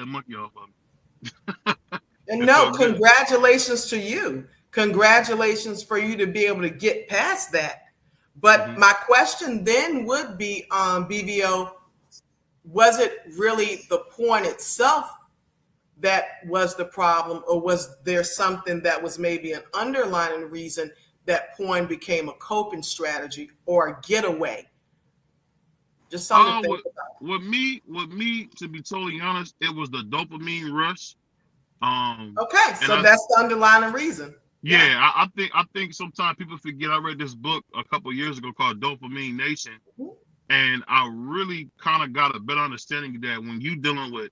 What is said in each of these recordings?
that monkey off of me. And It no, felt good. congratulations to you. Congratulations for you to be able to get past that. But Hmm. my question then would be, BVO, was it really the porn itself that was the problem, or was there something that was maybe an underlying reason that porn became a coping strategy or a getaway? Just something to Uh, think with about. with me, to be totally honest, it was the dopamine rush. Okay, And so that's the underlying reason. Yeah. yeah, I think sometimes people forget. I read this book a couple years ago called Dopamine Nation, and I really kind of got a better understanding that when you dealing with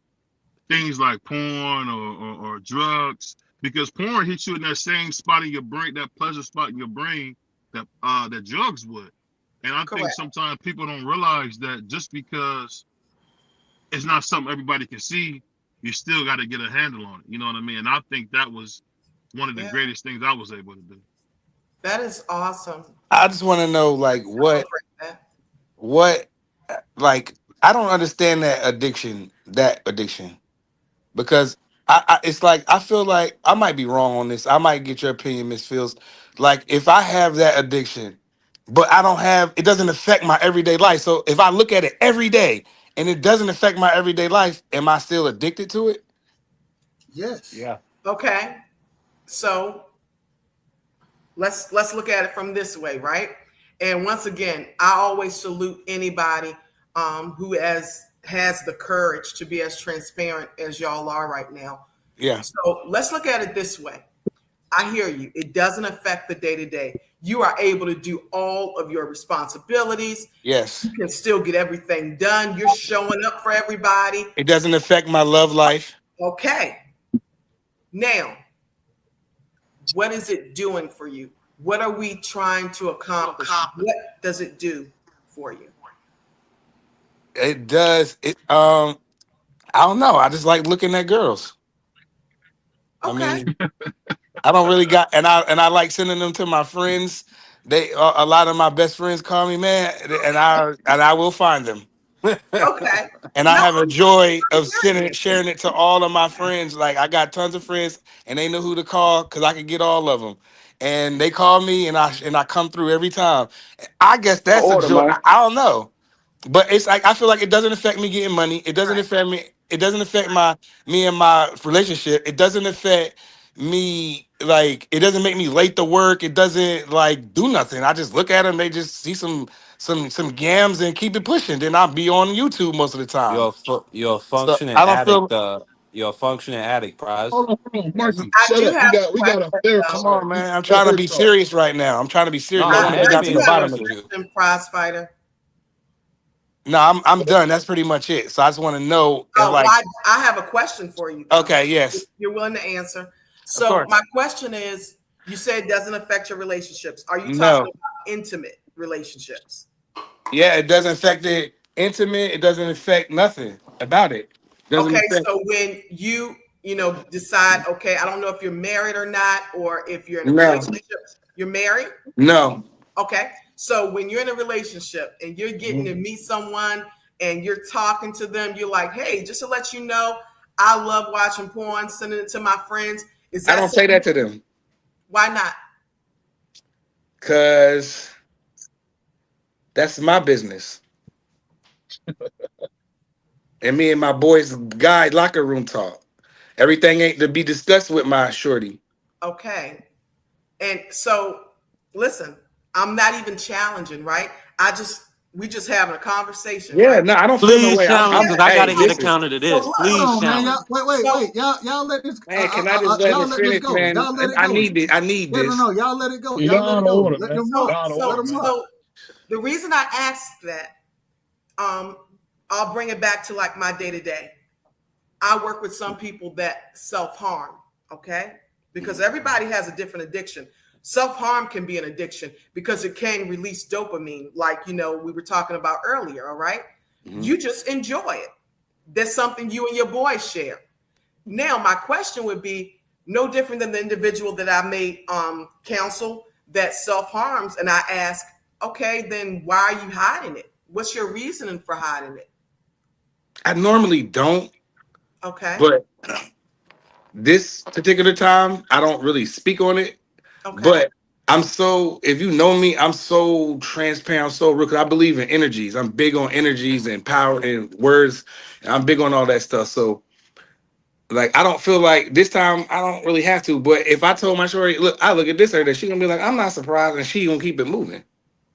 things like porn or drugs, because porn hits you in that same spot in your brain, that pleasure spot in your brain that drugs would. And I think Correct. sometimes people don't realize that just because it's not something everybody can see, you still got to get a handle on it. You know what I mean? And I think that was one of the Yeah, greatest things I was able to do. that is awesome. I just want to know, like, Celebrate that. what, like, I don't understand that addiction, because it's like I feel like I might be wrong on this. I might get your opinion, Miss Fields. Like, if I have that addiction, but I don't have, it doesn't affect my everyday life. So if I look at it every day and it doesn't affect my everyday life, am I still addicted to it? Yes. Yeah. Okay, so let's look at it from this way, right? And once again, I always salute anybody who has the courage to be as transparent as y'all are right now. Yeah. So let's look at it this way. I hear you. It doesn't affect the day to day. You are able to do all of your responsibilities. Yes. You can still get everything done. You're showing up for everybody. It doesn't affect my love life. Okay. Now, what is it doing for you? What are we trying to accomplish? What does it do for you? It does. I don't know. I just like looking at girls. I Okay. mean, I don't really got, and I like sending them to my friends. They a lot of my best friends call me man, and I will find them. Okay. And I No, have a joy I of hear sending you. sharing it to all of my friends. Like, I got tons of friends, and they know who to call because I can get all of them. And they call me, and I come through every time. I guess I that's a order, joy. man. I don't know. But it's like I feel like it doesn't affect me getting money. It doesn't Right. affect me. It doesn't affect me and my relationship. It doesn't affect me, like, it doesn't make me late to work. It doesn't like do nothing. I just look at them. They just see some gams and keep it pushing. Then I'll be on YouTube most of the time. You're a So functioning I don't feel. addict. You're a functioning addict, Prize. Hold on, Marky. I Shut do up. have a We got a question therapist Come though. here. on, man. I'm Let trying to her be talk. serious right now. I'm trying to be serious. No, I I want to I, get am down I to do being the have a bottom serious of with it. you. question, prize fighter. No, I'm done. That's pretty much it. So I just want to know if, Oh, well, like, I have a question for you though. okay, If yes, you're willing to answer. of So course. my question is, you said it doesn't affect your relationships. Are you talking No. about intimate relationships? Yeah, it doesn't affect it intimate. It doesn't affect nothing about it. Doesn't Okay, affect. so when you decide, okay, I don't know if you're married or not, or if you're in a No, relationship, you're married. no. Okay, so when you're in a relationship and you're getting to Mhm. meet someone and you're talking to them, you're like, hey, just to let you know, I love watching porn, sending it to my friends. Is I that don't say something? that to them Why not? because that's my business. And me and my boys guy locker room talk. Everything ain't to be discussed with my shorty. Okay, and so listen, I'm not even challenging, right? I just we just having a conversation, Yeah, right? no, I don't feel no Please way. challenge, because I Yeah. got to Hey, hear the So listen, counter to so this. Hold Please on, look, man. challenge. Y'all, wait. so Y'all let this. man. Can I just let Y'all him let this finish, go. man? Y'all let it I go. need it. I need Yeah, no, this. no. Y'all let it go. You Y'all got let out it of go. order, Let man. them so Got rock. out of Let so order, them man. rock. so the reason I asked that, um, I'll bring it back to like my day to day. I work with some people that self harm, okay? Because everybody has a different addiction. Self harm can be an addiction because it can release dopamine, like we were talking about earlier. All right, Mhm. you just enjoy it. That's something you and your boys share. Now, my question would be no different than the individual that I may counsel that self harms, and I ask, okay, then why are you hiding it? What's your reasoning for hiding it? I normally don't. Okay. But this particular time, I don't really speak on it. Okay. But I'm so, if you know me, I'm so transparent, I'm so real, because I believe in energies. I'm big on energies and power and words. And I'm big on all that stuff. So, like, I don't feel like this time I don't really have to. But if I told my shorty, look, I look at this or that, she's gonna be like, I'm not surprised, and she gonna keep it moving.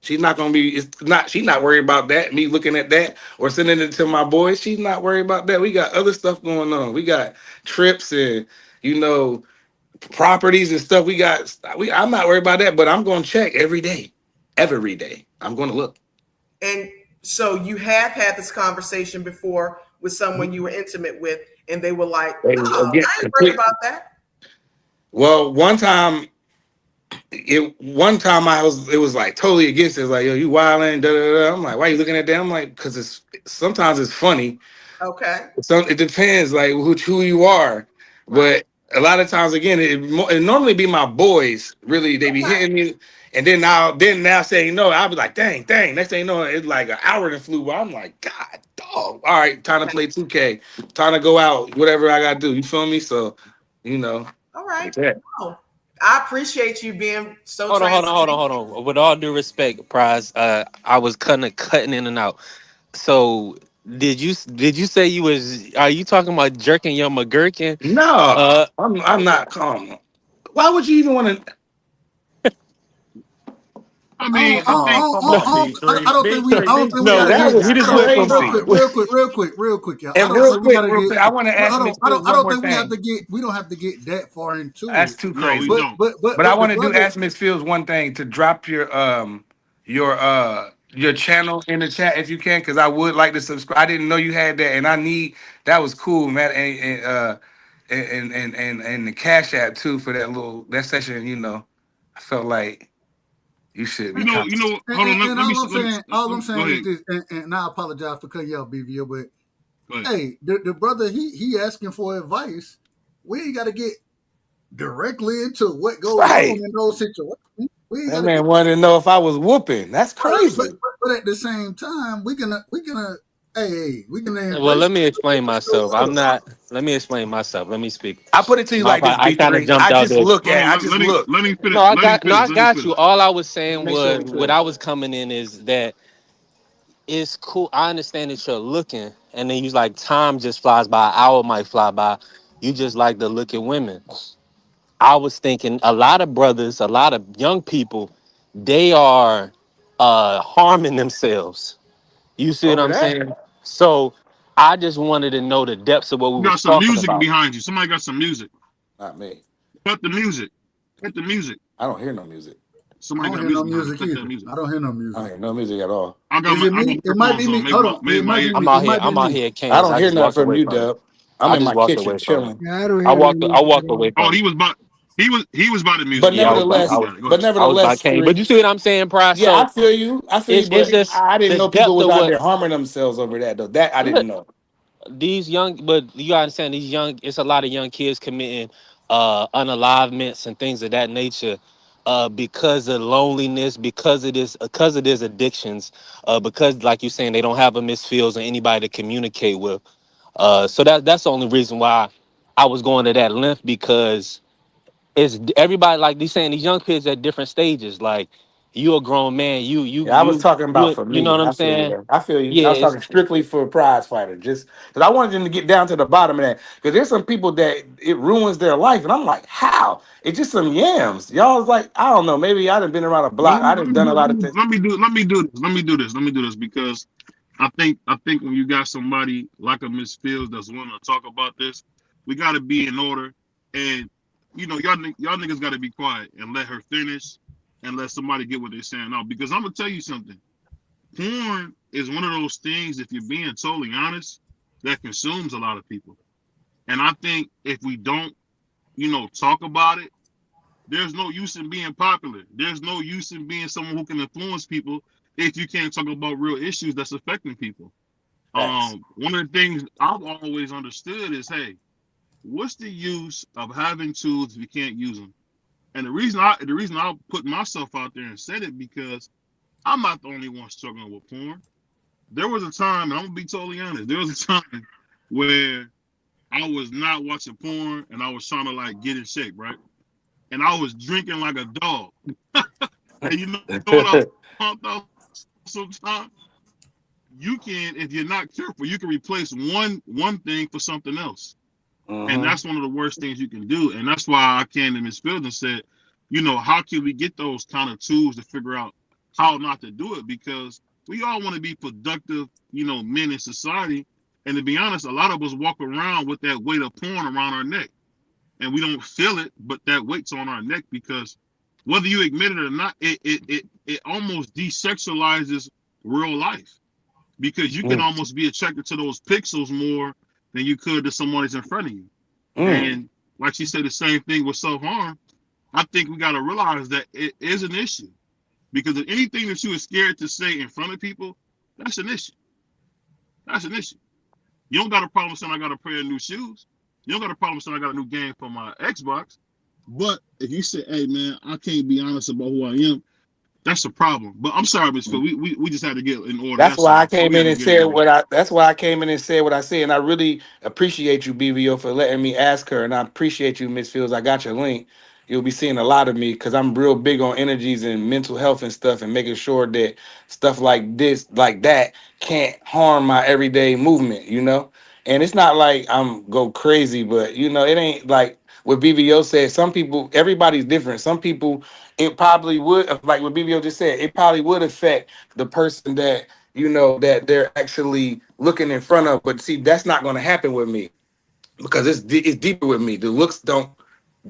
She's not gonna be, it's not, she's not worried about that, me looking at that or sending it to my boys. She's not worried about that. We got other stuff going on. We got trips and, you know, properties and stuff. I'm not worried about that, but I'm going to check every day. Every day. I'm going to look. And so you have had this conversation before with someone you were intimate with, and they were like, And "No, again, I ain't worried about that." well, one time it was like totally against it. It's like, yo, you wilding, da da da. I'm like, why you looking at that? I'm like, because sometimes it's funny. Okay. It depends, like who you are. Right. But a lot of times, again, it normally be my boys. Really, they be Okay. hitting me, and then now saying no, I'll be like, dang. Next thing you know, it's like an hour that flew by. I'm like, God, dog. All right, time to play 2K. Time to go out. Whatever I gotta do. You feel me? So, All right. like that. Well, I appreciate you being so Hold on, hold on, transparent. hold on, hold on. With all due respect, Prize, I was cutting in and out. So did you say you was? Are you talking about jerking your McGurkin? No, Uh, I'm not calm. Why would you even want to? I mean, I think no, I don't think we no. gotta That get. was He just Hold went on, from crazy. real quick, y'all. I And don't real think we quick, gotta get. I want to ask Hold on, Miss Fields I one don't more think we have thing. to get. We don't have to get that far into That's it. too no, we crazy. don't. But I The wanted to brother. ask Miss Fields one thing, to drop your channel in the chat if you can, because I would like to subscribe. I didn't know you had that, and that was cool, man. And the Cash App too for that session. I felt like you should be You compensated. know. Hold on. And all I'm Go saying is ahead. this, and I apologize for cutting you off, BVO, but Go ahead. hey, the brother he asking for advice. We ain't got to get directly into what goes on Right. in those situations. We ain't That got to get, man wanted to know if I was whooping. That's crazy. but at the same time, we can we can Well, embrace let me explain myself. the Let me explain myself. Let me speak. I put it to you My like this, bad. I kind of B3. jumped I out just there. look Hold at. on. I just look. Let him finish. No, Let him finish. I Let him got you. finish. All I was Just saying make sure was we what good. I was coming in is that it's cool. I understand that you're looking, and then you like time just flies by. An hour might fly by. You just like to look at women. I was thinking a lot of brothers, a lot of young people, they are harming themselves. You see what Over I'm that. saying? So I just wanted to know the depths of what we You was got some talking music about. behind you. Somebody got some music. Not me. Cut the music. Cut the music. I don't hear no music. I Somebody don't got hear no music behind you. music Cut that either. music. I don't hear no I don't music. hear no music at all. Is it I got me? my It might be headphones on. me. Hold on. Maybe my ear. It might be I'm out me. here at I Canes. don't I hear just nothing walked from away you, from it. Dub. I'm I in just my walked away kitchen from it. chilling. Yeah, I don't hear no I music walked at all. away Oh, from it. he was by the music. But Yeah, Yeah, nevertheless, he got it. Go but ahead. I was by nevertheless, Kane. But you three. see what I'm saying, Price? Yeah, I So feel you. I feel you, it's but just I didn't the know people depth was of out what there harming themselves over that though. That I didn't look, know. these young, but you gotta understand these young, it's a lot of young kids committing unalivements and things of that nature because of loneliness, because of this addictions, because like you're saying, they don't have a Miss Fields or anybody to communicate with. So that's the only reason why I was going to that length, because it's everybody, like these saying, these young kids at different stages. Like, you a grown man, Yeah, I was talking about for you know me. what I'm I feel you. saying? Though. I feel you. Yeah, I was it's talking strictly for a prize fighter, just because I wanted them to get down to the bottom of that. Because there's some people that it ruins their life, and I'm like, how? It's just some yams. Y'all was like, I don't know. Maybe I done been around a Well, block. I done done a lot of things. let me do this because I think when you got somebody like a Miss Fields that's willing to talk about this, we got to be in order, and y'all niggas got to be quiet and let her finish, and let somebody get what they're saying out. Because I'm gonna tell you something, porn is one of those things, if you're being totally honest, that consumes a lot of people, and I think if we don't, talk about it, there's no use in being popular. There's no use in being someone who can influence people if you can't talk about real issues that's affecting people. Facts. One of the things I've always understood is, hey, what's the use of having tools if you can't use them? And the reason I put myself out there and said it, because I'm not the only one struggling with porn. There was a time, and I'm gonna be totally honest, there was a time where I was not watching porn, and I was trying to like get in shape, right? And I was drinking like a dog. And you know what I found out sometimes? You can, if you're not careful, you can replace one thing for something else. And Mhm. that's one of the worst things you can do. And that's why I came to Miss Fields and said, you know, how can we get those kind of tools to figure out how not to do it? Because we all want to be productive, you know, men in society. And to be honest, a lot of us walk around with that weight of porn around our neck. And we don't feel it, but that weight's on our neck because whether you admit it or not, it almost desexualizes real life because you can Mm. almost be attracted to those pixels more than you could to someone that's in front of you. Mm. And like she said, the same thing with self-harm. I think we got to realize that it is an issue because if anything that you are scared to say in front of people, that's an issue. That's an issue. You don't got a problem saying I got a pair of new shoes. You don't got a problem saying I got a new game for my Xbox. But if you say, hey man, I can't be honest about who I am, that's a problem. But I'm sorry, Mr. Phil. We just had to get in order. That's That's why I all. So came we in had to and get in said order. what I. That's why I came in and said what I said, and I really appreciate you, BBO, for letting me ask her, and I appreciate you, Miss Fields. I got your link. You'll be seeing a lot of me because I'm real big on energies and mental health and stuff, and making sure that stuff like this, like that, can't harm my everyday movement. You know, and it's not like I'm go crazy, but you know, it ain't like what BBO said. Some people, everybody's different. Some people, it probably would, like what BBO just said, it probably would affect the person that you know that they're actually looking in front of. But see, that's not going to happen with me because it's deeper with me. The looks don't.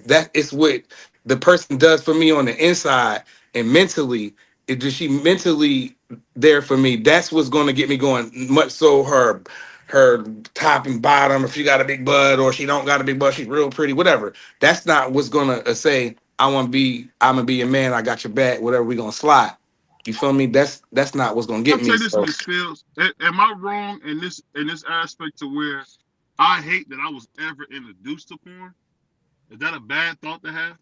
That it's what the person does for me on the inside and mentally. It just she mentally there for me. That's what's going to get me going. Much so her top and bottom. If she got a big butt or she don't got a big butt, she's real pretty. Whatever. That's not what's gonna say. I'm gonna be a man. I got your back. Whatever. We gonna slide. You feel me? That's not what's gonna I'll get tell me. you this, So Miss Fields. Am I wrong in this aspect to where I hate that I was ever introduced to porn? Is that a bad thought to have?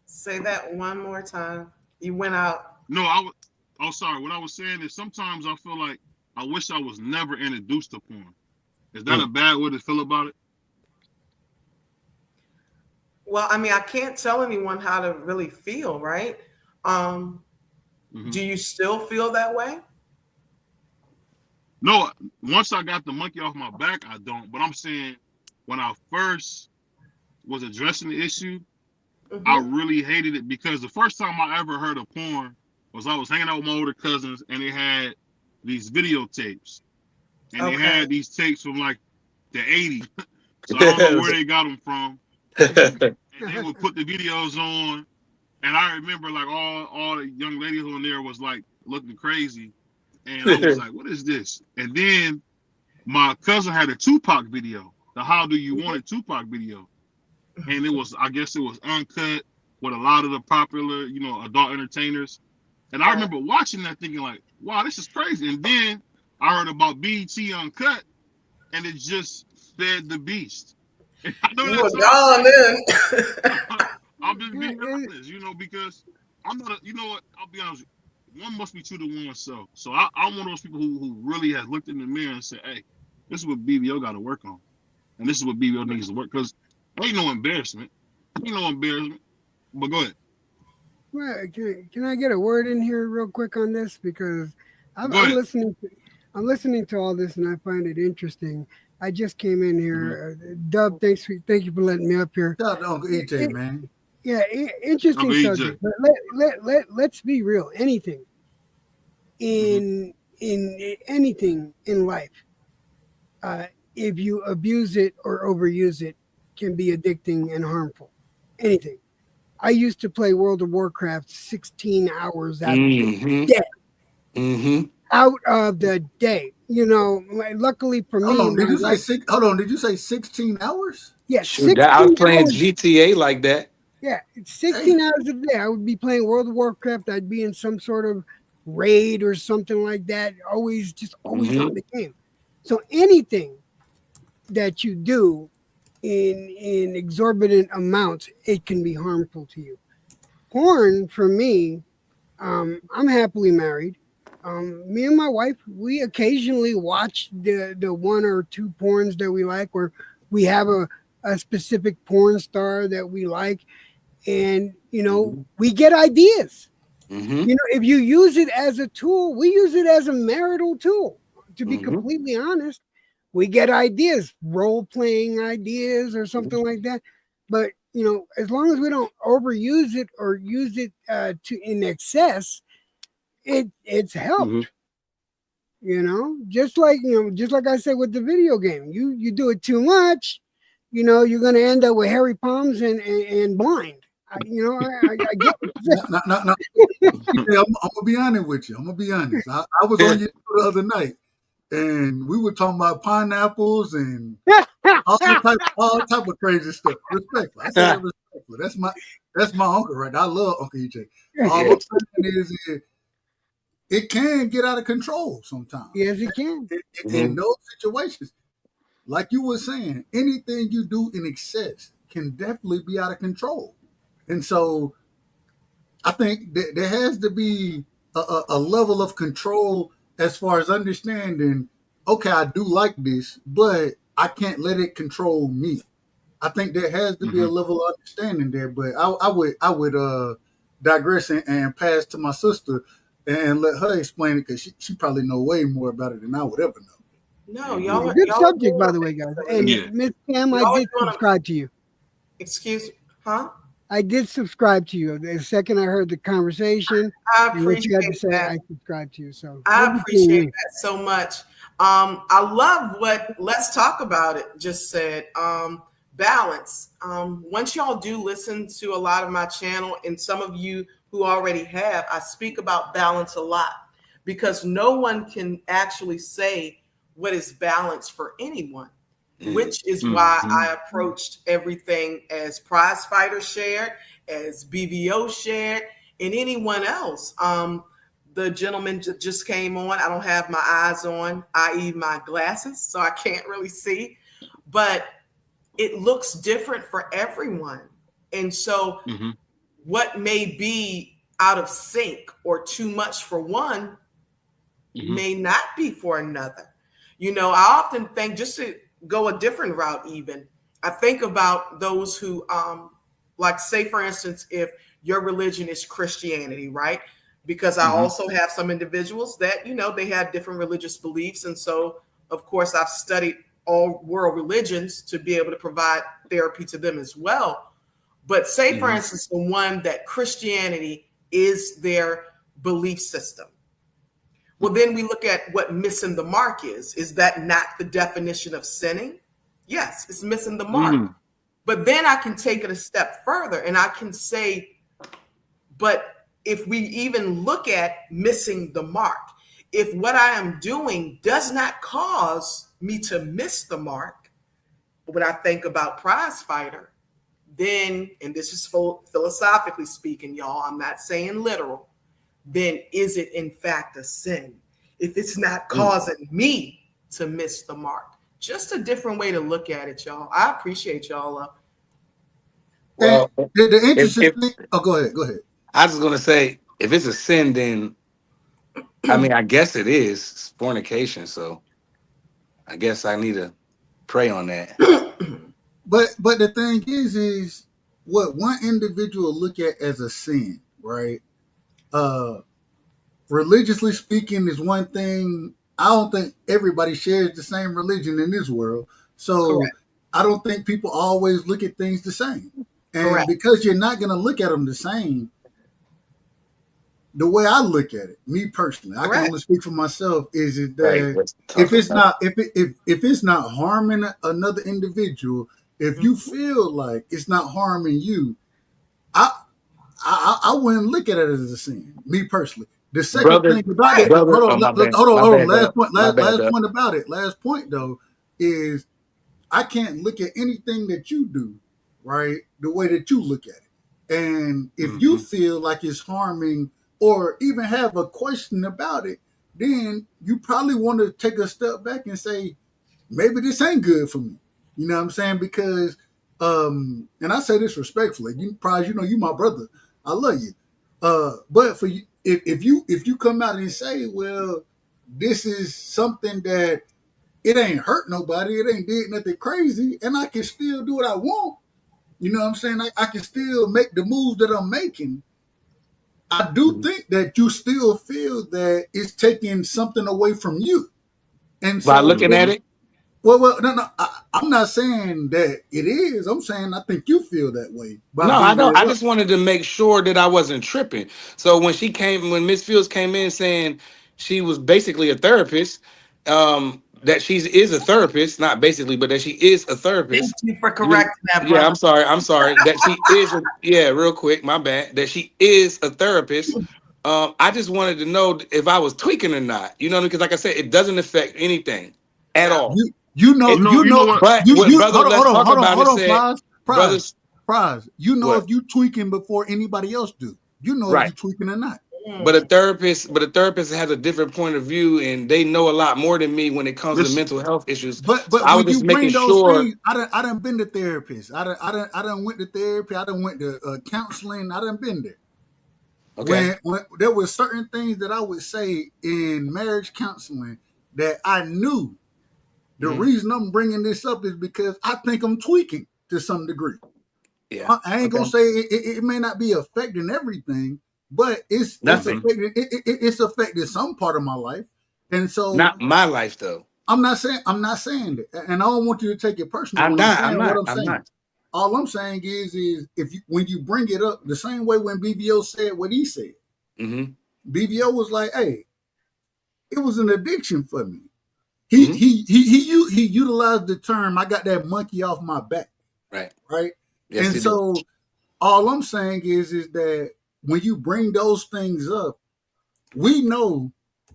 Say that one more time. You went out. No, I was. Oh, sorry. What I was saying is sometimes I feel like I wish I was never introduced to porn. Is that a mm, bad way to feel about it? Well, I mean, I can't tell anyone how to really feel, right? Um, Hmm. do you still feel that way? No, once I got the monkey off my back, I don't. But I'm saying when I first was addressing the issue, I Hmm. really hated it because the first time I ever heard of porn was I was hanging out with my older cousins and they had these videotapes and they Okay. had these tapes from like the 80s. So I don't know where they got them from. And they would put the videos on. And I remember like all the young ladies on there was like looking crazy. And I was like, what is this? And then my cousin had a Tupac video, the How Do You Want It Tupac video. And it was, I guess it was uncut with a lot of the popular, you know, adult entertainers. And I Right. remember watching that thinking like, wow, this is crazy. And then I heard about BET Uncut and it just fed the beast. And I know You that were sounds gone crazy. then. I'm just Yeah, being honest, you know, because I'm not, you know what, I'll be honest, one must be true to oneself. So I'm one of those people who really has looked in the mirror and said, hey, this is what BBO got to work on. And this is what BBO needs to work because ain't no embarrassment. Ain't no embarrassment. But go ahead. well, can I get a word in here real quick on this because I'm, Go I'm ahead. listening. I'm listening to all this and I find it interesting. I just came in Mm-hmm. here. Dub, thank you for letting me up here. Shout out to Uncle It, EJ, it, man. yeah, interesting Uncle EJ. subject. But let's be real. Anything Mm-hmm. in anything in life, uh, if you abuse it or overuse it, can be addicting and harmful. Anything. I used to play World of Warcraft 16 hours out of the mm-hmm. day. Mm-hmm. Out of the day. You know, luckily for Hold me, on, did my you say wife, six? Hold on, did you say 16 hours? yeah, Shoot, I was 16 playing hours. GTA like that. Yeah, Hey, 16 hours a day. I would be playing World of Warcraft. I'd be in some sort of raid or something like that. Always on Mm-hmm. the game. So anything that you do in exorbitant amounts, it can be harmful to you. Porn, for me, I'm happily married. Me and my wife, we occasionally watch the one or two porns that we like, or we have a specific porn star that we like, and we get ideas. Mm-hmm. If you use it as a tool, we use it as a marital tool. To be completely honest, we get ideas, role playing ideas or something like that. But as long as we don't overuse it or use it to in excess, it's helped. Just like I said with the video game, you do it too much, you're gonna end up with hairy palms and blind. I get what you're saying. No. Yeah, I'm gonna be honest with you. I'm gonna be honest. I was on your show the other night, and we were talking about pineapples and all type of crazy stuff. Respectful. I said respectful. That's my uncle, right? I love Uncle EJ. All I'm saying is it can get out of control sometimes. Yes, it can. In those situations, like you were saying, anything you do in excess can definitely be out of control. And so I think that there has to be a level of control as far as understanding, okay, I do like this, but I can't let it control me. I think there has to be a level of understanding there, but I would digress and pass to my sister and let her explain it, because she probably know way more about it than I would ever know. No, y'all. Good subject, by the way, guys. And Miss Cam, I did subscribe to you. Excuse, huh? I did subscribe to you. The second I heard the conversation and what you had to say, I subscribed to you. So I appreciate that so much. I love what Let's Talk About It just said. Balance. Once y'all do listen to a lot of my channel, and some of you who already have, I speak about balance a lot, because no one can actually say what is balance for anyone. Which is why I approached everything as Prize Fighter shared, as BVO shared, and anyone else. The gentleman just came on. I don't have my eyes on, i.e. my glasses, so I can't really see. But it looks different for everyone. And so what may be out of sync or too much for one may not be for another. I often think, just to go a different route even, I think about those who, like, say, for instance, if your religion is Christianity, right? Because I also have some individuals that, they have different religious beliefs. And so, of course, I've studied all world religions to be able to provide therapy to them as well. But say, for instance, the one that Christianity is their belief system. Well, then we look at what missing the mark is. Is that not the definition of sinning? Yes, it's missing the mark. But then I can take it a step further and I can say, but if we even look at missing the mark, if what I am doing does not cause me to miss the mark, when I think about Prize Fighter, then, and this is philosophically speaking, y'all, I'm not saying literal, then is it in fact a sin if it's not causing me to miss the mark? Just a different way to look at it, y'all. I appreciate y'all. Well, the interesting thing. Oh, go ahead. I was going to say, if it's a sin, then I mean, I guess it is. It's fornication, so I guess I need to pray on that. But the thing is what one individual look at as a sin, right? Religiously speaking is one thing. I don't think everybody shares the same religion in this world. So correct. I don't think people always look at things the same. And correct. Because you're not going to look at them the same, the way I look at it, me personally, I can only speak for myself, is it that if it's not harming another individual, if you feel like it's not harming you, I wouldn't look at it as a sin, me personally. The second thing about it, hold on. Last point about it. Last point though is I can't look at anything that you do, right, the way that you look at it. And if you feel like it's harming or even have a question about it, then you probably want to take a step back and say, maybe this ain't good for me. You know what I'm saying? Because, and I say this respectfully, you my brother. I love you. But for you, if you come out and say, well, this is something that it ain't hurt nobody, it ain't did nothing crazy, and I can still do what I want. You know what I'm saying? I can still make the moves that I'm making. I do think that you still feel that it's taking something away from you. And By so, looking at it, well, no, I'm not saying that it is. I'm saying I think you feel that way by no, I bringing don't. it I up. just wanted to make sure that I wasn't tripping. So when Miss Fields came in saying she was basically a therapist, that she is a therapist, not basically, but that she is a Thank therapist. you for You, correcting that, yeah, brother. I'm sorry. That she is yeah, real quick, my bad. That she is a therapist. I just wanted to know if I was tweaking or not. You know, because like I said, it doesn't affect anything at Yeah. all. You know, It, You know what? but you what you brother, let's talk about it. hold on, Said prize. brothers, You know what? if you tweaking before anybody else do. You know if Right. you tweaking or not. But a therapist has a different point of view, and they know a lot more than me when it comes to Listen, mental health issues. But So I was when you just making bring those sure. things, I done been to therapist. I done went to therapy. I done went to counseling. I done been there. Okay. When there were certain things that I would say in marriage counseling that I knew the Mhm. reason I'm bringing this up is because I think I'm tweaking to some degree. Yeah. I ain't gonna Okay. say it may not be affecting everything, but it's Nothing. affecting it's affected some part of my life, and so Not my life though. I'm not saying that, and I don't want you to take it personal I'm when I'm not. saying I'm what not. I'm I'm saying. not. All I'm saying is if you when you bring it up the same way when BVO said what he said, Mm-hmm. BVO was like, "Hey, it was an addiction for me." Mm-hmm. He utilized the term, "I got that monkey off my back," Right. right? Yes, And he did. so all I'm saying is that when you bring those things up, we know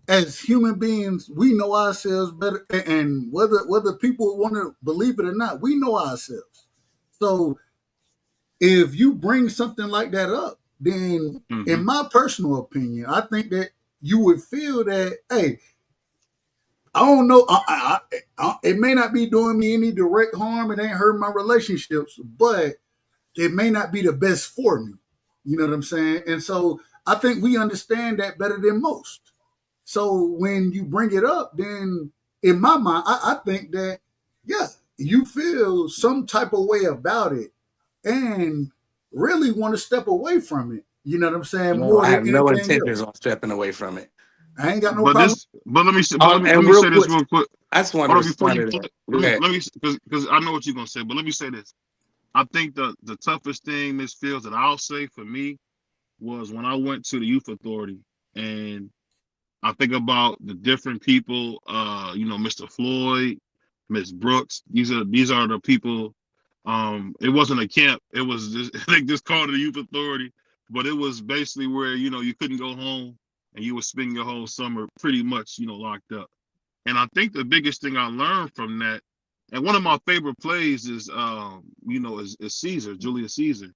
as human beings, we know ourselves better, and whether people want to believe it or not, we know ourselves. So if you bring something like that up, then hmm in my personal opinion, I think that you would feel that, hey, I don't know, it may not be doing me any direct harm, it ain't hurting my relationships, but it may not be the best for me. You know what I'm saying? And so I think we understand that better than most. So when you bring it up, then in my mind, I think that, yeah, you feel some type of way about it and really want to step away from it. You know what I'm saying? No, More I than have no anything intentions else. on stepping away from it. I ain't got no But problem. this, but let And me real say this quick, real quick. I just wanted to Hold on, before respond you to flip, that. Go ahead. let me, because I know what you're gonna say, but let me say this. I think the toughest thing, Miss Fields, that I'll say for me was when I went to the youth authority, and I think about the different people, Mr. Floyd, Miss Brooks. These are the people. It wasn't a camp. It was just I think just called it the youth authority, but it was basically where you couldn't go home and you would spend your whole summer pretty much locked up. And I think the biggest thing I learned from that, and one of my favorite plays is Caesar, Julius Caesar,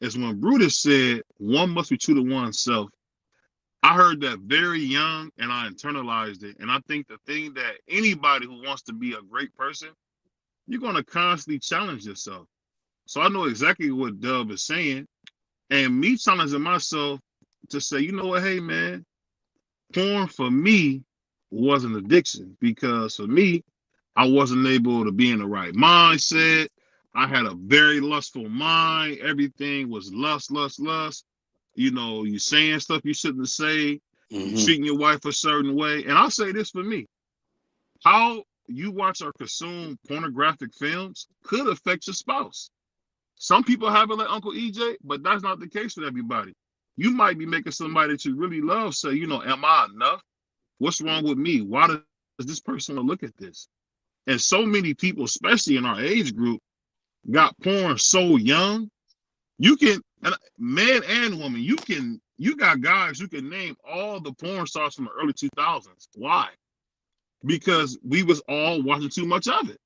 is when Brutus said, "One must be true to oneself." I heard that very young and I internalized it. And I think the thing that anybody who wants to be a great person, you're going to constantly challenge yourself. So I know exactly what Dub is saying. And me challenging myself to say, you know what, hey, man, porn for me was an addiction because for me, I wasn't able to be in the right mindset. I had a very lustful mind. Everything was lust, lust, lust. You saying stuff you shouldn't say. You Mm-hmm. treating your wife a certain way. And I'll say this for me. How you watch or consume pornographic films could affect your spouse. Some people have it like Uncle EJ, but that's not the case with everybody. You might be making somebody that you really love say, am I enough? What's wrong with me? Why does this person want to look at this? And so many people, especially in our age group, got porn so young. You can, man and woman, you got guys who can name all the porn stars from the early 2000s. Why? Because we was all watching too much of it.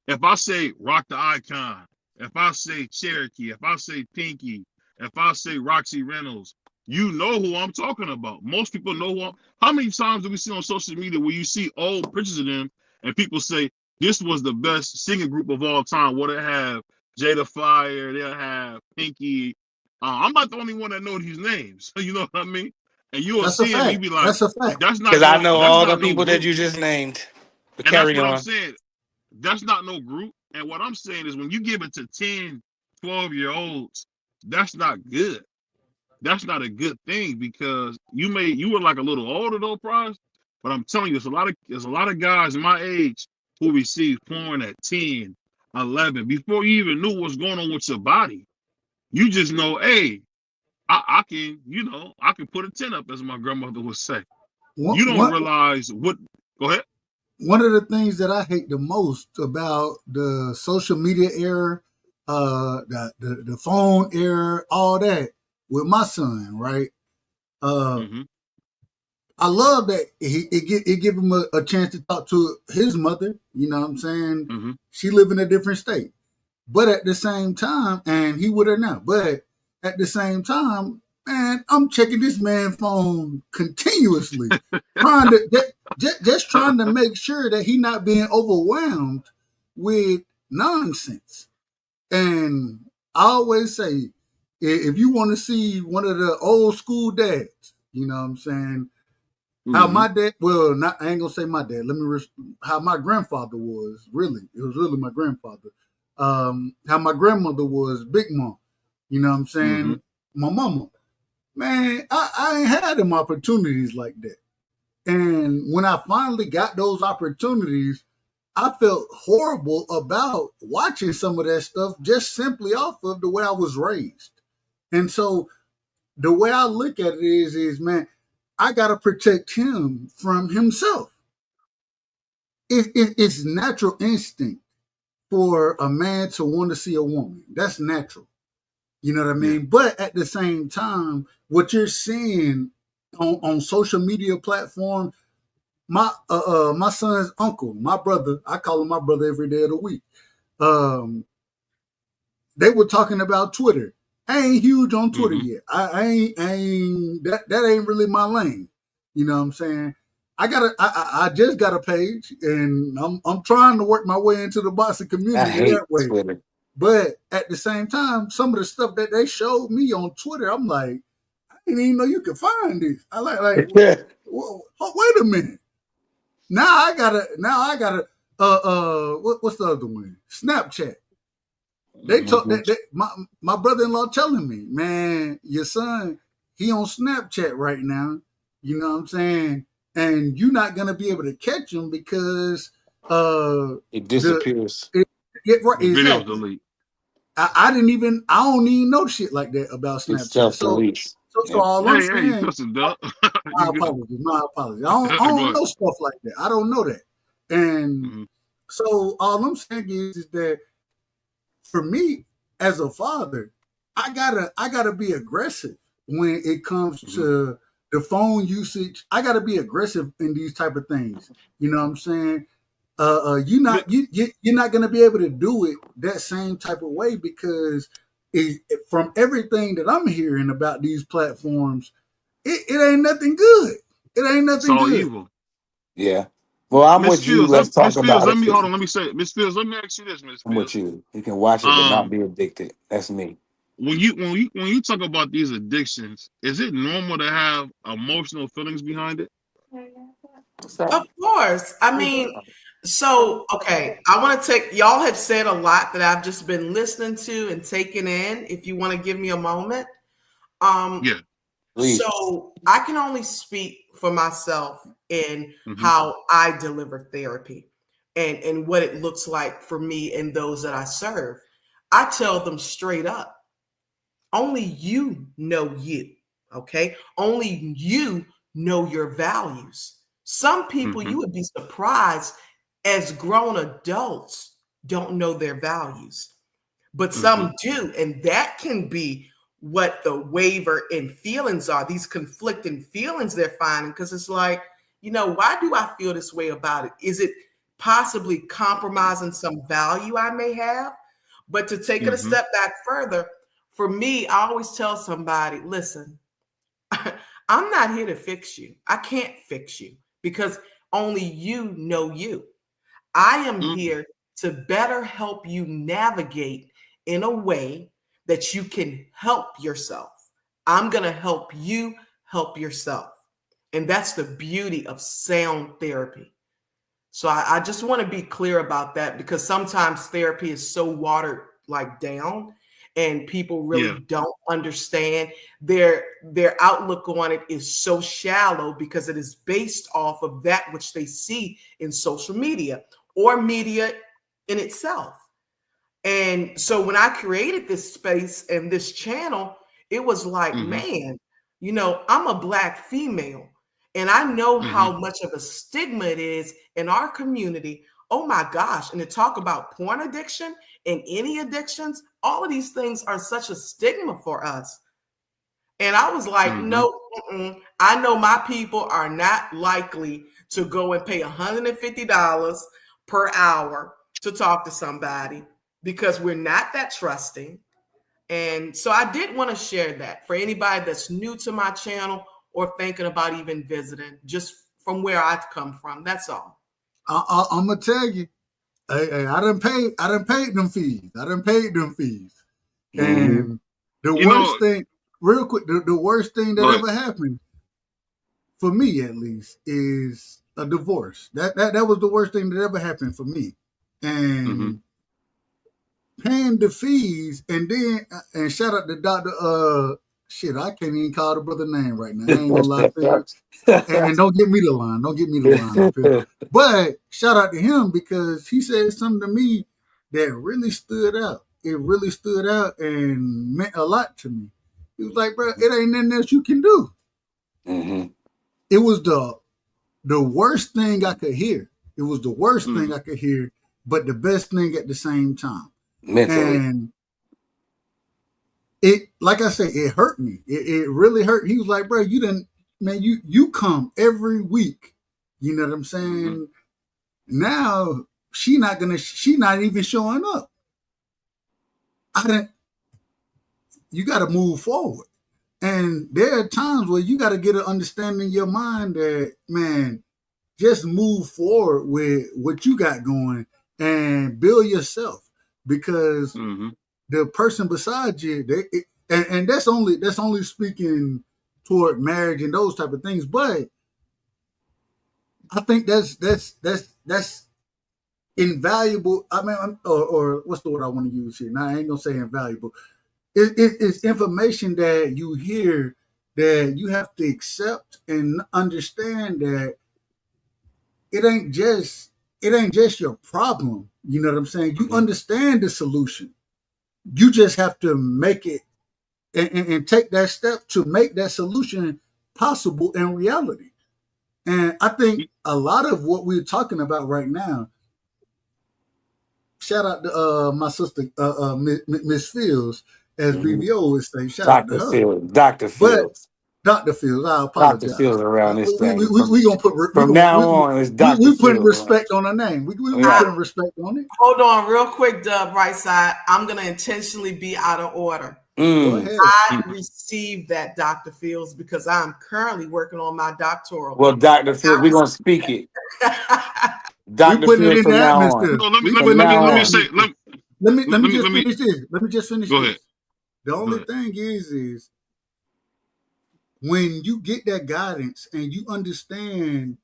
If I say Rock the Icon, if I say Cherokee, if I say Pinky, if I say Roxy Reynolds, you know who I'm talking about. Most people know how many times do we see on social media where you see old pictures of them and people say this was the best singing group of all time? What they have Jada Fire, they'll have Pinky. I'm not the only one that know these names. You know what I mean? and you will That's a see him. You fact. be like, That's a fact. that's not Because I no, know that's all the not no people that group. you just named. But And that's carry what I'm on. saying. That's not no group. And what I'm saying is when you give it to 10, 12-year-olds, that's not good. That's not a good thing because you were like a little older though, Prize. But I'm telling you, there's a lot of guys my age who receive porn at 10, 11, before you even knew what's going on with your body. You just know, hey, I can, I can put a 10 up, as my grandmother would say. One, You don't one, realize what. Go ahead. one of the things that I hate the most about the social media era, the phone era, all that with my son, right? Mm-hmm. I love that it give him a chance to talk to his mother. You know what I'm saying? Mm-hmm. She live in a different state, but at the same time, and he with her now. But at the same time, man, I'm checking this man's phone continuously, trying to just trying to make sure that he not being overwhelmed with nonsense. And I always say, if you want to see one of the old school dads, you know what I'm saying, how Mm-hmm. my dad, well, not I ain't gonna say my dad. How my grandfather was. Really, it was really my grandfather. How my grandmother was, Big Mom. You know what I'm Mm-hmm. saying? My mama. Man, I ain't had them opportunities like that. And when I finally got those opportunities, I felt horrible about watching some of that stuff just simply off of the way I was raised. And so the way I look at it is man, I gotta protect him from himself. It's natural instinct for a man to want to see a woman. That's natural. You know what I Yeah. mean? But at the same time, what you're seeing on social media platforms, my son's uncle, my brother, I call him my brother every day of the week. Um, they were talking about Twitter. I ain't huge on Twitter Mm-hmm. yet. I ain't that ain't really my lane. You know what I'm saying? I just got a page and I'm trying to work my way into the boxing I community hate that way. Twitter. But at the same time, some of the stuff that they showed me on Twitter, I'm like, I didn't even know you could find this. I wait a minute. Now I gotta what's the other one? Snapchat. They told Mhm. my brother-in-law telling me, man, your son, he on Snapchat right now. You know what I'm saying? And you're not gonna be able to catch him because It the disappears. right, The videos exactly. delete. I don't even know shit like that about It Snapchat. self So deletes. so Yep. all I'm Hey, saying, cussing duck. my You good? apologies, my apologies. I Go don't ahead. know stuff like that. I don't know that. And Mm-hmm. so all I'm saying is that for me as a father, I gotta be aggressive when it comes Mm-hmm. to the phone usage. I gotta be aggressive in these type of things. You know what I'm saying? You're not gonna be able to do it that same type of way because from everything that I'm hearing about these platforms, it ain't nothing good. It ain't It's nothing all good. evil. Yeah. Well, I'm with you. Let's talk Miss Fields, about let it. me hold on. Let me say, Miss Fields, let me ask you this, Miss I'm with Fields. you. You can watch it but not Um, be addicted. That's me. when you talk about these addictions, is it normal to have emotional feelings behind it? What's that? Of course. I mean, so okay, I want to take y'all have said a lot that I've just been listening to and taking in. If you want to give me a moment. Um, Yeah. Please. so I can only speak for myself in Mm-hmm. how I deliver therapy and what it looks like for me and those that I serve. I tell them straight up, only you know you. Okay. Only you know your values. Some people Mm-hmm. you would be surprised as grown adults don't know their values, but Mm-hmm. some do. And that can be what the waver in feelings are, these conflicting feelings they're finding. Because it's like, why do I feel this way about it? Is it possibly compromising some value I may have? But to take it a Mm-hmm. step back further, for me, I always tell somebody, listen, I'm not here to fix you. I can't fix you because only you know you. I am Mm-hmm. here to better help you navigate in a way that you can help yourself. I'm going to help you help yourself. And that's the beauty of sound therapy. So I just want to be clear about that, because sometimes therapy is so watered down, and people really don't understand. Their outlook on it is so shallow because it is based off of that which they see in social media or media in itself. And so when I created this space and this channel, it was like, man, you know, I'm a Black female, and I know how much of a stigma it is in our community. Oh my gosh. And to talk about porn addiction and any addictions, all of these things are such a stigma for us. And I was like, no, I know my people are not likely to go and pay $150 per hour to talk to somebody, because we're not that trusting. And so I did want to share that for anybody that's new to my channel or thinking about even visiting, just from where I've come from. That's all. I'm gonna tell you, I done paid them fees. And the worst thing, real quick, the worst thing that ever happened, for me at least, is a divorce. That was the worst thing that ever happened for me. And paying the fees, and then shout out to Dr. I can't even call the brother name right now. I ain't gonna lie to you. And don't get me the line. Up here. But shout out to him, because he said something to me that really stood out. It really stood out and meant a lot to me. He was like, bro, it ain't nothing else you can do. It was the worst thing I could hear. It was the worst thing I could hear, but the best thing at the same time. Mentally. And it, like I said, it hurt me. It really hurt. He was like, bro, you come every week. You know what I'm saying? Now she not even showing up. You got to move forward. And there are times where you got to get an understanding in your mind that, man, just move forward with what you got going and build yourself, because the person beside you, and that's only speaking toward marriage and those type of things. But I think that's invaluable. I mean, or what's the word I want to use here? Now, I ain't gonna say invaluable. It's information that you hear that you have to accept and understand that it ain't just your problem. You know what I'm saying? You understand the solution. You just have to make it and take that step to make that solution possible in reality. And I think a lot of what we're talking about right now, shout out to my sister, Miss Fields, as BBO would say, shout out to her. Dr. Fields. Dr. Fields, I apologize. Dr. Fields around this thing. We gonna put from now on. It's Dr. We putting Fields, respect on her name. We putting respect on it. Hold on, real quick, Dub. Right side. I'm gonna intentionally be out of order. I received that, Dr. Fields, because I'm currently working on my doctoral. Well, Dr. Fields, we're gonna speak it. Dr. Fields from now on. Let me just finish Go this. ahead. The only thing is when you get that guidance and you understand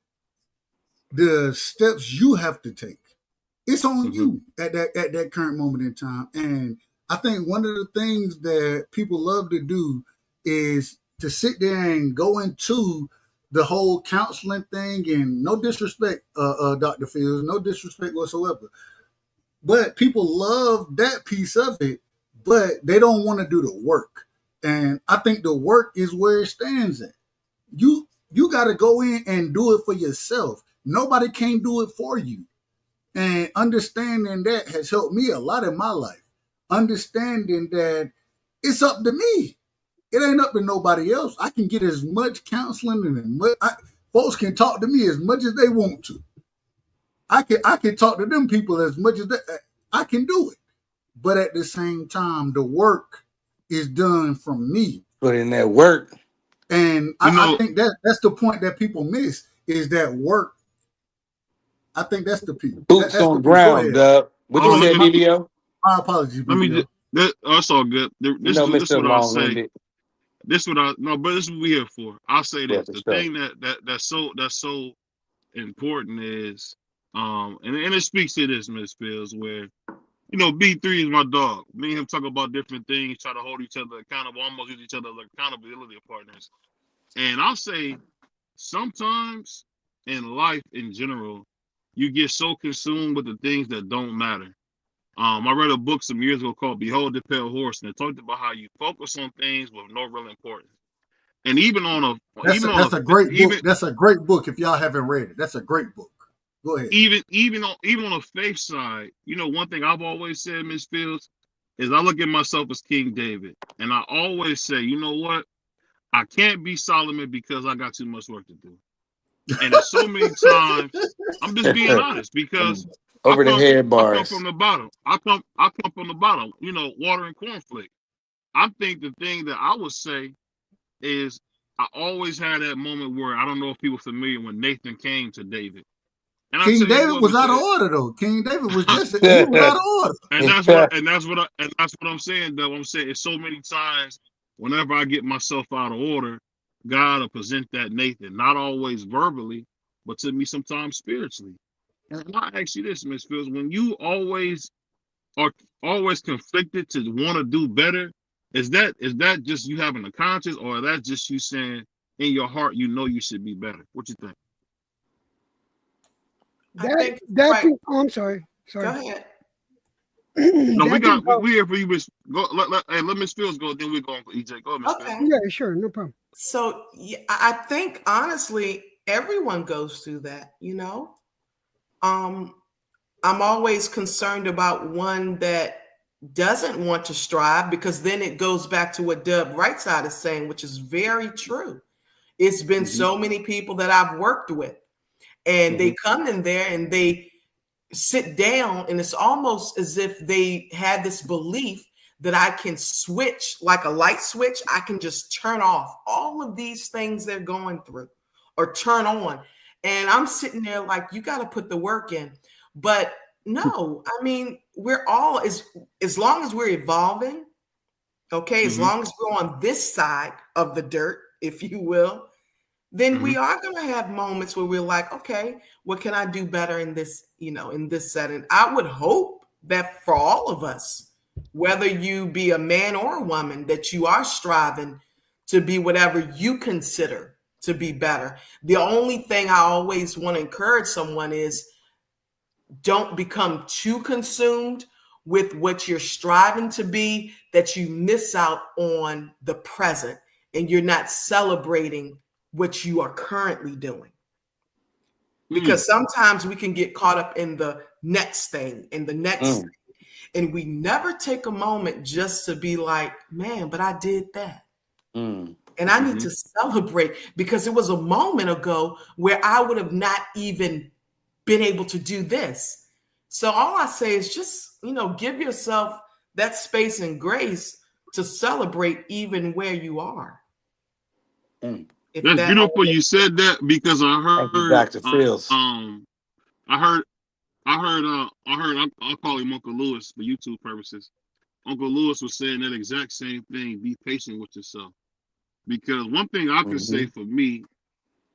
the steps you have to take, it's on you at that current moment in time. And I think one of the things that people love to do is to sit there and go into the whole counseling thing, and no disrespect, Dr. Fields, no disrespect whatsoever. But people love that piece of it, but they don't want to do the work. And I think the work is where it stands at. You got to go in and do it for yourself. Nobody can do it for you. And understanding that has helped me a lot in my life. Understanding that it's up to me. It ain't up to nobody else. I can get as much counseling and folks can talk to me as much as they want to. I can talk to them people as much as I can do it. But at the same time, the work is done from me. Put in that work. And I think that's the point that people miss, is that work. I think that's the people. Boots on ground, Dub. What you say, BBO? My apologies, BBO. That's all good. This is what I'll say. this what I no, but this is what we here for. I'll say Yeah, this: for the sure. thing that's so important is and it speaks to this, Miss Fields, where B3 is my dog. Me and him talk about different things, try to hold each other accountable, almost use each other as accountability partners. And I'll say sometimes in life in general, you get so consumed with the things that don't matter. I read a book some years ago called Behold the Pale Horse, and it talked about how you focus on things with no real importance. And even on a That's a great book. That's a great book. If y'all haven't read it, that's a great book. Go ahead. even on a faith side, one thing I've always said, Miss Fields, is I look at myself as King David, and I always say, you know what? I can't be Solomon because I got too much work to do. And there's so many times, I'm just being honest, because Over the head I come bars. from the bottom. I come from the bottom, water and cornflake. I think the thing that I would say is I always had that moment where I don't know if people are familiar when Nathan came to David. And I King tell you David what, was out of Mr. order though. King David was he was out of order. And that's what I'm saying, though. I'm saying it's so many times whenever I get myself out of order, God will present that Nathan, not always verbally, but to me sometimes spiritually. And I ask you this, Miss Fields, when you always are conflicted to want to do better, is that just you having a conscience, or is that just you saying in your heart you should be better? What you think? I'm sorry. Go ahead. No, we here for you, Miss. Go let Miss Fields go, then we go on for EJ. Go, Miss Fields. Yeah, sure, no problem. So I think honestly, everyone goes through that, I'm always concerned about one that doesn't want to strive, because then it goes back to what Dub Rightside is saying, which is very true. It's been so many people that I've worked with, and they come in there and they sit down, and it's almost as if they had this belief that I can switch like a light switch. I can just turn off all of these things they're going through or turn on. And I'm sitting there like, you got to put the work in. But no, I mean, we're all, as long as we're evolving, okay, as long as we're on this side of the dirt, if you will, then we are going to have moments where we're like, okay, what can I do better in this, in this setting? I would hope that for all of us, whether you be a man or a woman, that you are striving to be whatever you consider to be better. The only thing I always want to encourage someone is don't become too consumed with what you're striving to be that you miss out on the present and you're not celebrating what you are currently doing. Because sometimes we can get caught up in the next thing and the next thing, and we never take a moment just to be like, man, but I did that. And I need to celebrate, because it was a moment ago where I would have not even been able to do this. So all I say is just, give yourself that space and grace to celebrate even where you are. That's beautiful. You said that, because I heard Dr. Fields. I'll call him Uncle Lewis for YouTube purposes. Uncle Lewis was saying that exact same thing. Be patient with yourself. Because one thing I can say for me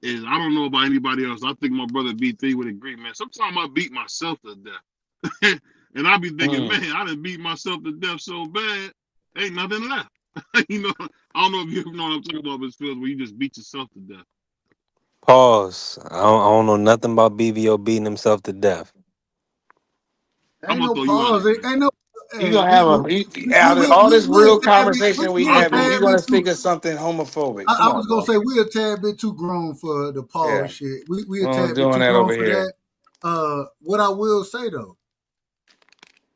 is, I don't know about anybody else, I think my brother B3 would agree, man. Sometimes I beat myself to death. And I be thinking, man, I done beat myself to death so bad, ain't nothing left. I don't know if you know what I'm talking about, Miss Fields, where you just beat yourself to death. Pause. I don't know nothing about BVO beating himself to death. Ain't no pause. Ain't no. You gonna have all this real conversation we having. You're gonna think of something homophobic. I was gonna say we're a tad bit too grown for the pause shit. We a tad bit too grown for that. What I will say though,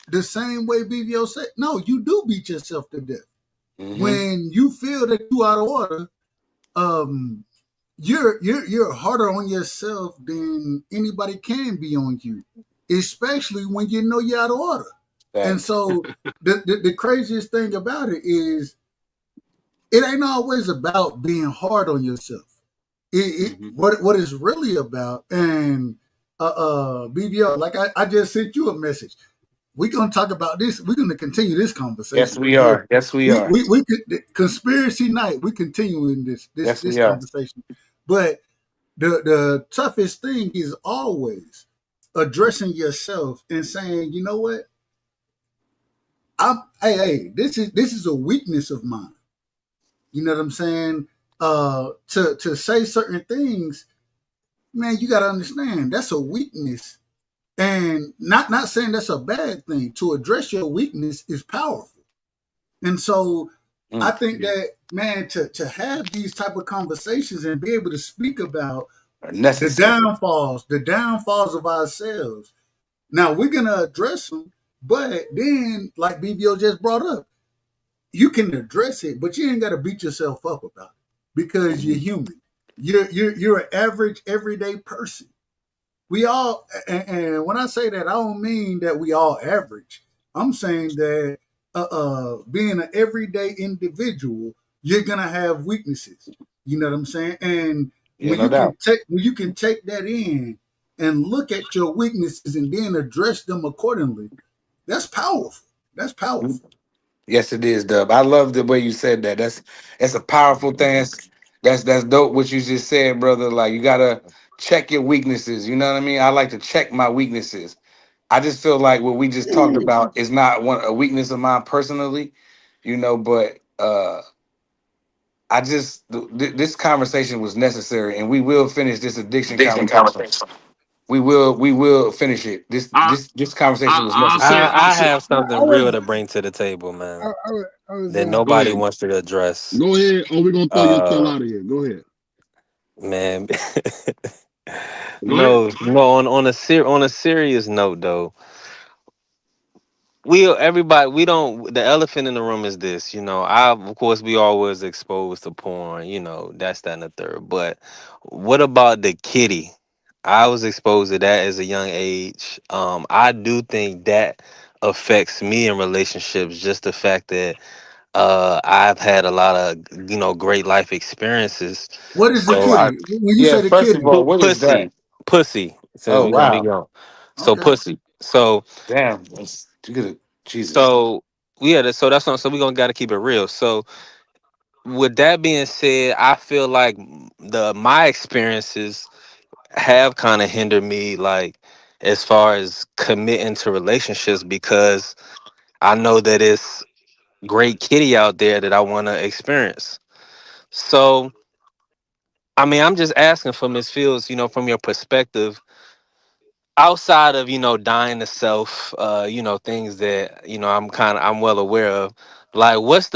the same way BVO said, no, you do beat yourself to death. When you feel that you out of order, you're harder on yourself than anybody can be on you, especially when you know you're out of order. And so the craziest thing about it is, it ain't always about being hard on yourself. What it's really about, and BVO, like I just sent you a message. we're gonna talk about this. We're gonna continue this conversation. Yes, we are. Yes, we are. We could conspiracy night. We continuing Yes, this we are. conversation. But the toughest thing is always addressing yourself and saying, you know what? This is a weakness of mine. You know what I'm saying? To say certain things, man, you gotta understand that's a weakness. And not saying that's a bad thing. To address your weakness is powerful. And so I think that, man, to have these type of conversations and be able to speak about the downfalls of ourselves. Now we're gonna address them, but then, like BBO just brought up, you can address it, but you ain't gotta beat yourself up about it because you're human. You're an average, everyday person. We all, and when I say that, I don't mean that we all average. I'm saying that being an everyday individual, you're gonna have weaknesses. You know what I'm saying? And when you can take that in and look at your weaknesses and then address them accordingly, that's powerful. That's powerful. Yes, it is, Dub. I love the way you said that. That's a powerful thing. That's dope what you just said, brother. Like, you gotta check your weaknesses. You know what I mean? I like to check my weaknesses. I just feel like what we just talked about is not a weakness of mine personally, but this conversation was necessary, and we will finish this addiction conversation. We will finish it. This conversation was necessary. I have I something real to bring to the table, man, was that Go nobody ahead. wants to address. Go ahead, or we're gonna throw your tail out of here. Go ahead. Man. Go ahead. No. On a serious note, though, we don't. The elephant in the room is this. Of course we always exposed to porn. That's that and the third. But what about the kitty? I was exposed to that as a young age. I do think that affects me in relationships. Just the fact that I've had a lot of great life experiences. What is the So kitty? When you say the First of kitty, all, what is that? pussy. So Oh, we're gonna be wow. going. So okay. pussy. So Damn. You could Jesus. so yeah. So that's what. So we're gonna gotta keep it real. So with that being said, I feel like my experiences have kind of hindered me, like as far as committing to relationships, because I know that it's great kitty out there that I want to experience. So I mean, I'm just asking for Miss Fields, from your perspective, outside of dying to self, things that I'm well aware of. Like, what's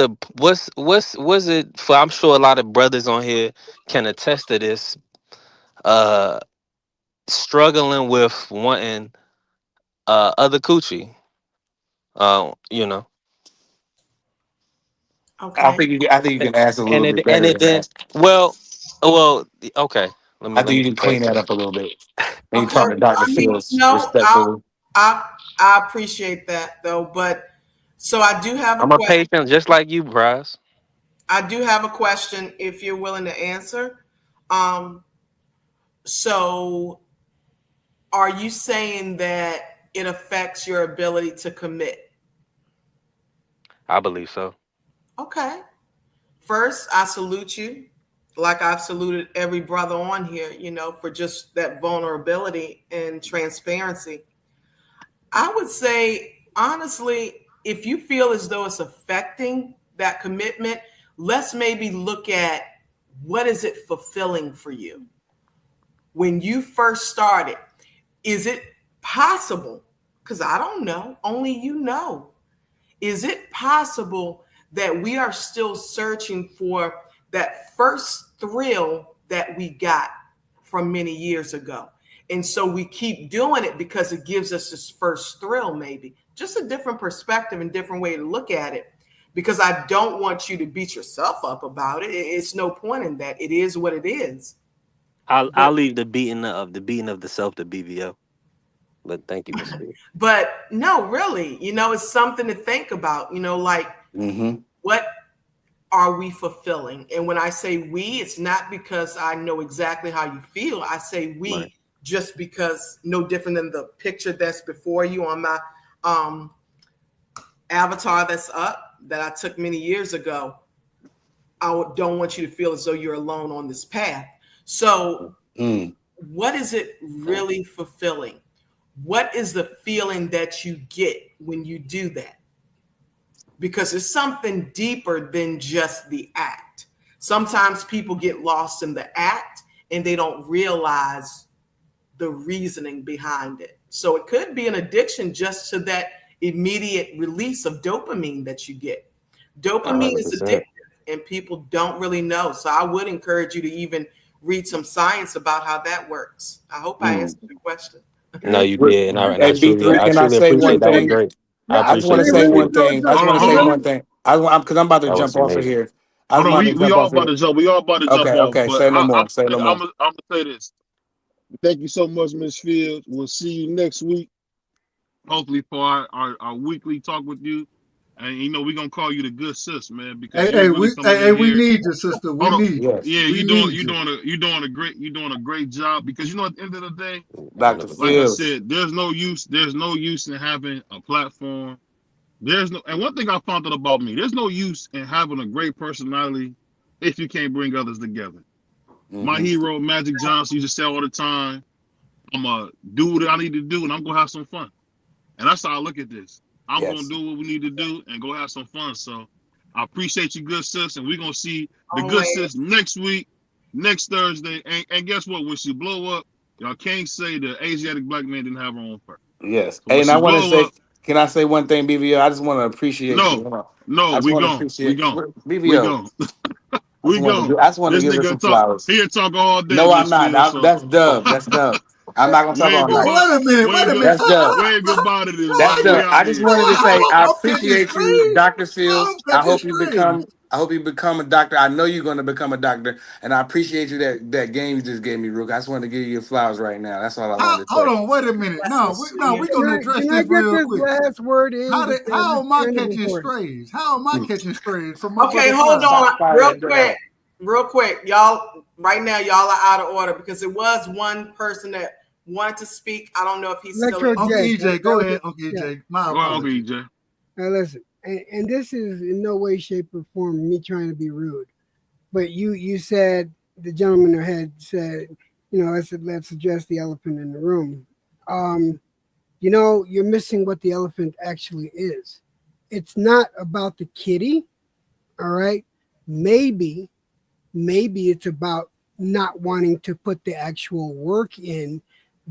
it for? I'm sure a lot of brothers on here can attest to this. Uh, Struggling with wanting other coochie. You know, Okay. I think you can ask a and little bit it and better it than then that. okay. Let me I let think me you can clean back that up. up a little bit. And you Okay. talk to Dr. I mean, Fields respectfully. I appreciate that though, but so I do have a I'm a question. patient, just like you, Bryce. I do have a question if you're willing to answer. Um, so are you saying that it affects your ability to commit? I believe so. Okay. First, I salute you, like I've saluted every brother on here, for just that vulnerability and transparency. I would say, honestly, if you feel as though it's affecting that commitment, let's maybe look at what is it fulfilling for you? When you first started, is it possible? Because I don't know, only you know. Is it possible that we are still searching for that first thrill that we got from many years ago? And so we keep doing it because it gives us this first thrill, maybe. Just a different perspective and different way to look at it. Because I don't want you to beat yourself up about it. It's no point in that. It is what it is. I'll But leave the beating of the self to BVO. But thank you, Miss Fields. but no, really, it's something to think about. Like Mm-hmm. what are we fulfilling? And when I say we, it's not because I know exactly how you feel. I say we Right. just because no different than the picture that's before you on my avatar that's up that I took many years ago, don't want you to feel as though you're alone on this path. So what is it really fulfilling? What is the feeling that you get when you do that? Because it's something deeper than just the act. Sometimes people get lost in the act and they don't realize the reasoning behind it. So it could be an addiction just to that immediate release of dopamine that you get. Dopamine is 100%. addictive and people don't really know. So I would encourage you to even read some science about how that works. I hope I answered the question. No, you did, and I Hey, truly, B3, I can I truly say appreciate one that. Was thing? great. No, I I just want appreciate to you say saying one that. thing. I just Hold want on, to say hold on, one thing. Because I'm about to That was jump off of amazing. here. hold I'm on. about to We jump all off of about here. to jump. We all about to jump Okay, off. okay. But Say no more. Say no more. I'm gonna say this. Thank you so much, Miss Fields. We'll see you next week. Hopefully for our weekly talk with you. And you know, we're gonna call you the good sis, man, because you're really coming in we here. need you, sister. We Hold on. need you. Yes, Yeah, We you're need you. doing a great job, because you know at the end of the day, Dr. like I Fields. said, there's no use in having a platform. And one thing I found out about me, there's no use in having a great personality if you can't bring others together. My hero, Magic Johnson, used to say all the time, I'm gonna do what I need to do and I'm gonna have some fun. And that's how I look at this. I'm gonna Yes. do what we need to do and go have some fun. So I appreciate you, good sis, and we're gonna see the good Always. sis next week, next Thursday. And guess what? When she blow up, y'all can't say the Asiatic black man didn't have her own first. Yes. So when And I she want to blow say, up, can I say one thing, BVO? I just want to appreciate you. I no, just we want to gone. We appreciate gone. We BVO. gone. We gone. I just want to This give her nigga some talk. flowers. He'll talk all day, No, I'm Miss not. Fields. So That's Dub. That's Dub. I'm not gonna talk wave all Oh, night. goodbye. wait a minute. Wait a minute. That's Dub. Wave goodbye to this. That's We Dub. out I of just here. wanted to say I I'm catching appreciate you, strays. Dr. Fields. I'm catching strays. I hope you become a doctor. I know you're going to become a doctor, and I appreciate you that game you just gave me, Rook. I just wanted to give you your flowers right now. That's all I wanted to Hold say. on. Wait a minute. That's We're Can gonna I address can I this get real this quick. last word in because How am it's I kind of catching important? strays? How am I catching strays from my Okay, brother hold Clyde? on Fire real quick. Y'all, right now, y'all are out of order because it was one person that wanted to speak. I don't know if he's still Electro in. Uncle J. EJ, go ahead. Yeah. Uncle EJ, my Go ahead, Uncle apologies. EJ. Now listen, and this is in no way, shape, or form me trying to be rude, but you said the gentleman ahead said, let's address the elephant in the room. You're missing what the elephant actually is. It's not about the kitty, all right? Maybe it's about not wanting to put the actual work in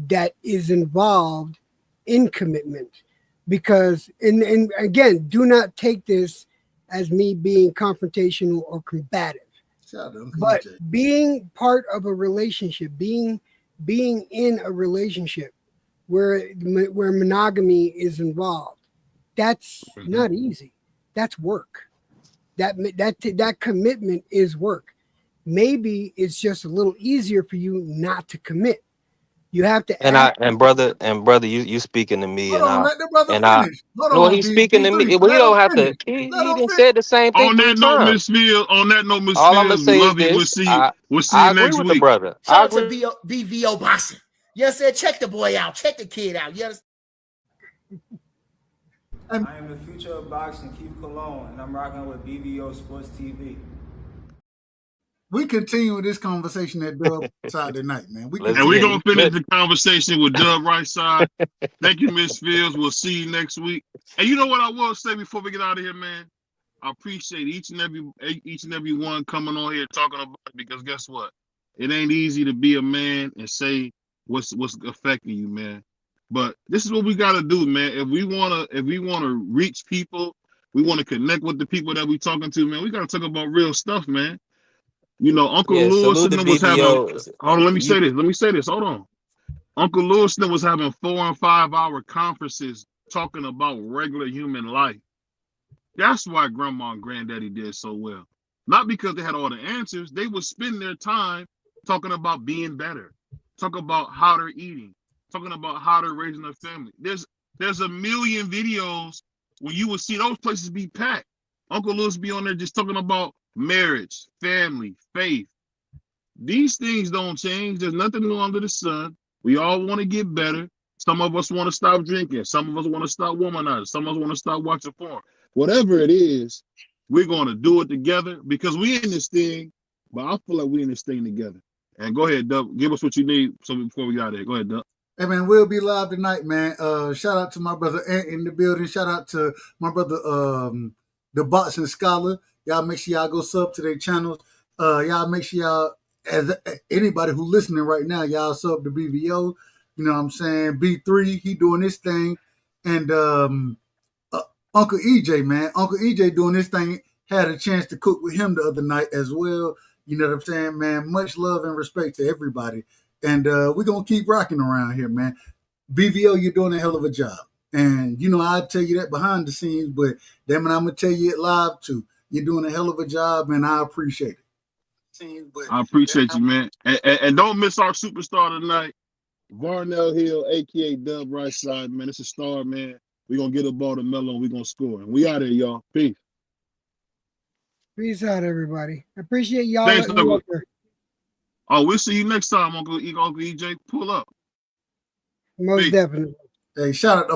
that is involved in commitment. Because and again, do not take this as me being confrontational or combative. Shout out to Uncle But EJ. being part of a relationship, being in a relationship where monogamy is involved, that's not easy. That's work. That commitment is work. Maybe it's just a little easier for you not to commit. You have to act. And brother, you speaking to me, Hold and on, let the brother I finish. Hold no, on, he's speaking to me. B3. Well, you Let him don't have to. finish. Let He him done finish. said the same thing On 3 that note, times. Miss Fields. All I'm gonna We say is love you. this: We'll see I you agree next with the week. brother. I Shout out agree. to BVO boxing. You understand? Check the boy out. Check the kid out. You understand? I am the future of boxing, Keith Cologne, and I'm rocking with BVO Sports TV. We continue this conversation at Dub Saturday night, man. And we're gonna finish Let's- the conversation with Dub right side. Thank you, Miss Fields. We'll see you next week. And you know what I will say before we get out of here, man? I appreciate each and every one coming on here talking about it, because guess what? It ain't easy to be a man and say what's affecting you, man. But this is what we gotta do, man. If we wanna reach people, we wanna connect with the people that we talking to, man. We gotta talk about real stuff, man. You know, Uncle Yeah, Lewis salute and the them was having. BBO. Hold on, let me You say this. Hold on. Uncle Lewis and them was having 4 and 5 hour conferences talking about regular human life. That's why Grandma and Granddaddy did so well. Not because they had all the answers. They would spend their time talking about being better, talking about how they're eating, talking about how they're raising their family. There's a million videos where you would see those places be packed. Uncle Lewis be on there just talking about marriage, family, faith. These things don't change. There's nothing new under the sun. We all want to get better. Some of us want to stop drinking. Some of us want to stop womanizing. Some of us want to stop watching porn. Whatever it is, we're going to do it together because we in this thing. But I feel like we in this thing together. And go ahead, Dub. Give us what you need before we got there. Go ahead, Dub. Hey man, we'll be live tonight, man. Shout out to my brother Ant in the building. Shout out to my brother the Boxing Scholar. Y'all make sure y'all go sub to their channels. Y'all make sure y'all, as anybody who listening right now, y'all sub to BVO. You know what I'm saying? B3, he doing this thing. And Uncle EJ, man. Uncle EJ doing this thing. Had a chance to cook with him the other night as well. You know what I'm saying, man? Much love and respect to everybody. And we're going to keep rocking around here, man. BVO, you're doing a hell of a job. And, you know, I tell you that behind the scenes, but damn it, I'm going to tell you it live, too. You're doing a hell of a job, and I appreciate it. I appreciate you, man. And don't miss our superstar tonight, Varnell Hill, a.k.a. Dub Right Side, man. It's a star, man. We're going to get a ball to Melo, and we're going to score. And we out here, y'all. Peace. Peace out, everybody. I appreciate y'all. Thanks, letting me up there. Oh, we'll see you next time, Uncle EJ. Pull up. Most Peace. definitely. Hey, shout out to